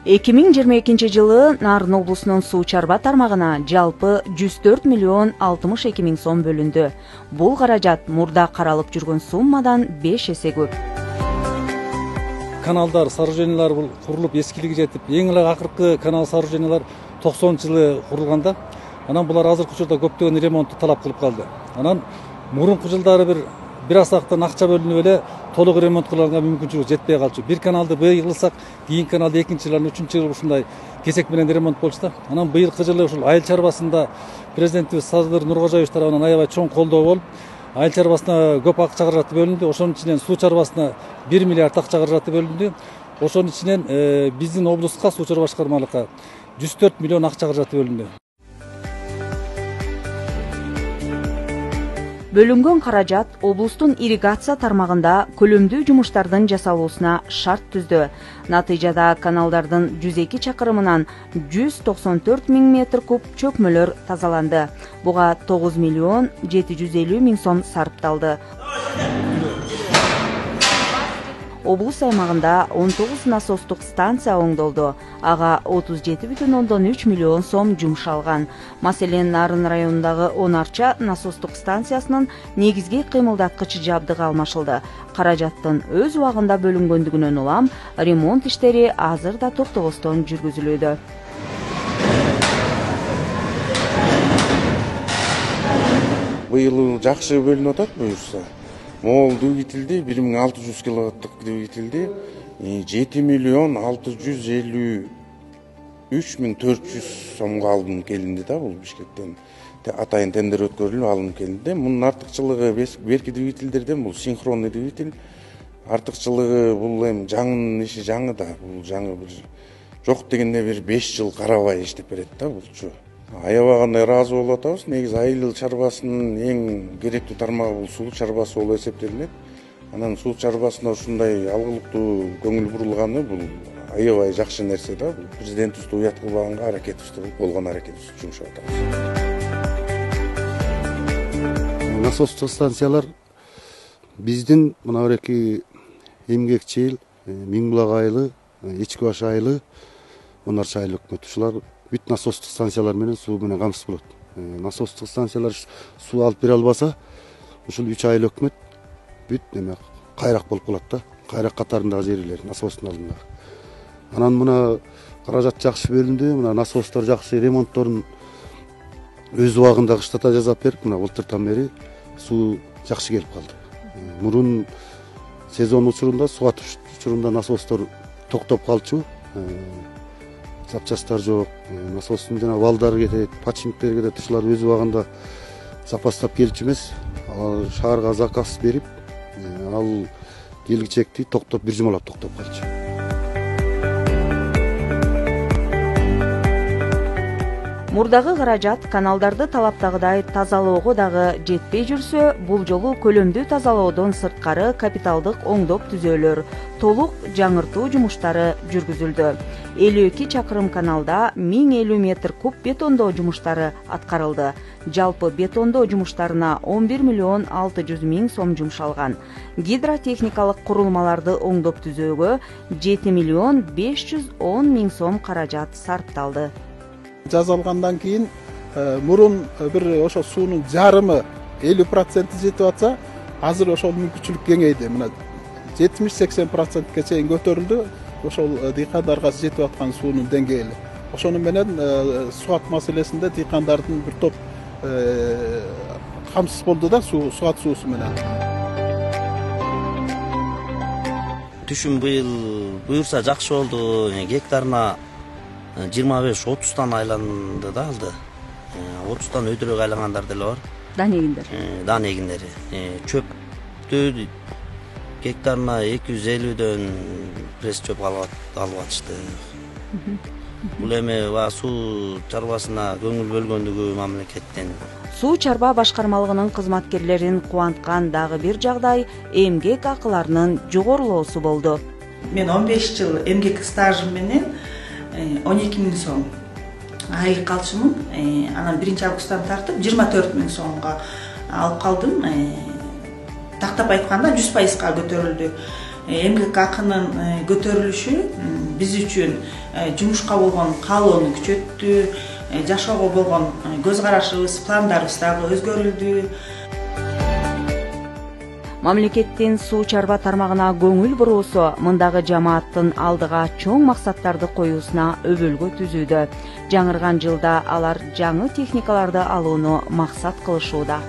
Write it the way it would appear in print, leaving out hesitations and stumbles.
2022 Нарын облусунун суу чарба тармагына жалпы 104 миллион 62 миң сом бөлүндү. Бул каражат мурда каралып жүргөн суммадан 5 эсе көп. Каналдар, сооружениялар курулуп эскилиги жетип, эң эле акыркы канал сооружениялар 90-жылы курулганда, анан булар азыркы учурда көптөгөн ремонтту талап кылып калды. Анан мурунку жылдары бир асактан акча бөлүнүп эле толук ремонт кылганга мүмкүнчүлүк жетпей калчу. Бир каналды быйыл кылсак, кийинки каналды экинчи жылы, үчүнчү жылы ушундай кесек менен ремонт болчу да. Анан быйылкы жылы ушул айыл чарбасында президентибиз Садыр Нуркожоевич тарабынан аябай чоң колдоо болуп, айыл чарбасына көп акча каражаты бөлүндү. Ошонун ичинен суу чарбасына 1 миллиард акча каражаты бөлүндү. Ошонун ичинен биздин облуска суу чарба башкармалыкка 104 миллион акча каражаты бөлүндү. Бөлүнгөн каражат облустун ирригация тармагында көлөмдүү жумуштардын жасалуусуна шарт түздү. Натыйжада каналдардын 102 чакырымынан 194 миң метр куб чөкмөлөр тазаланды. Буга 9 миллион 750 миң сом сарпталды. Облус аймагында 19 насостук станция оңдолду. Ага 37,3 миллион сом жумшалган. Маселен, Нарын районундагы 10 арча насостук станциясынын негизги кыймылдаткыч жабдыгы алмашылды. Каражаттын өз убагында бөлүнгөндүгүнөн улам ремонт иштери азыр да токтобостон жүргүзүлүүдө. Быйыл жакшы бөлүнүп атат буюрса. Мол двигательди 1600 киловаттык двигательди 7 миллион 653 миң 400 сомго алынып келинди да, бул Бишкектен. Атайын тендер өткөрүлүп алынып келинди. Мунун артыкчылыгы берки двигательдерден бул синхронный двигатель. Артыкчылыгы бул эми жаңынын иши жаңы да, бул жаңы бир жок дегенде бир 5 жыл карабай иштеп берет да булчу. Аябагандай ыраазы болуп атабыз. Негизи айыл чарбасынын эң керектүү тармагы бул суу чарбасы болуп эсептелинет. Анан суу чарбасына ушундай алгылыктуу көңүл бурулганы бул аябай жакшы нерсе да. Бул президентибизди уят кылбаганга аракетибизди кылып болгон аракетибизди жумшап атабыз. Насостук станциялар биздин мына эки эмгекчил, Миңбулак айылы, Ички баш айылы, Онарча айыл өкмөт ушулар бүт насостук станциялар менен суу менен камсыз болот. Насостук станциялар суу алып бере албаса, ушул 3 айыл өкмөт бүт неме кайрак болуп калат да. Кайрак катарындагы жерлер насостун алдында. Анан мына каражат жакшы бөлүндү, мына насостор жакшы ремонтторун өз убагында кыштата жасап берип, мына былтыртан бери суу жакшы келип калды. Мурун сезон учурунда, суу атыш учурунда насостор токтоп калчу. Запчастар жок, насостун жана балдары кетет, подшипниктер кетет, ушулар өз убагында запастап келчү эмес. Шаарга заказ берип, ал келгичекти токтоп бир жумалап токтоп калчу. Мурдагы каражат каналдарды талаптагыдай тазалоого дагы жетпей жүрсө, бул жолу көлөмдүү тазалоодон сырткары капиталдык оңдоп түзөөлөр, толук жаңыртуу жумуштары жүргүзүлдү. 52 чакырым каналда 1050 метр куб бетондоо жумуштары аткарылды. Жалпы бетондоо жумуштарына 11 миллион 600 миң сом жумшалган. Гидротехникалык курулмаларды оңдоп түзөөгө 7 миллион 510 миң сом каражат сарпталды. Жазалгандан кийин мурун бир ошо суунун жарымы 50% жетип атса, азыр ошол мүмкүнчүлүк кеңейди. Мына 70-80%ке чейин көтөрүлдү. Ошол дыйкандарга жетип аткан суунун деңгээли. Ошону менен суат маселесинде дыйкандардын бир топ камсыз болду да, суат суусу менен. Түшүм быйыл буюрса жакшы болду. Гектарына 25-30тан айланды да алды. 30тан өйдөрөк айлангандар деле бар. Дан эгиндер. Дан эгиндери. Чөптү гектарына 250дөн пресс чөп алып атышты. Бул эми суу чарбасына көңүл бөлгөндүгү мамлекеттен. Суу чарба башкармалыгынын кызматкерлерин кубанткан дагы бир жагдай эмгек акыларынын жогорулоосу болду. Мен 15 жыл эмгек стажым менен 12 миң сом айлык алчумун. Анан 1 августтан тартып 24 миң сомго алып калдым. Тактап айтканда 100%га көтөрүлдү. эмгек акынын көтөрүлүшү биз үчүн жумушка болгон каалоону күчөттү, жашоого болгон көз карашыбыз, пландарыбыз дагы өзгөрүлдү. Мамлекеттин суу чарба тармагына көңүл буруусу мындагы жамааттын алдыга чоң максаттарды коюусуна өбөлгө түзүүдө. Жаңырган жылда алар жаңы техникаларды алууну максат кылышууда.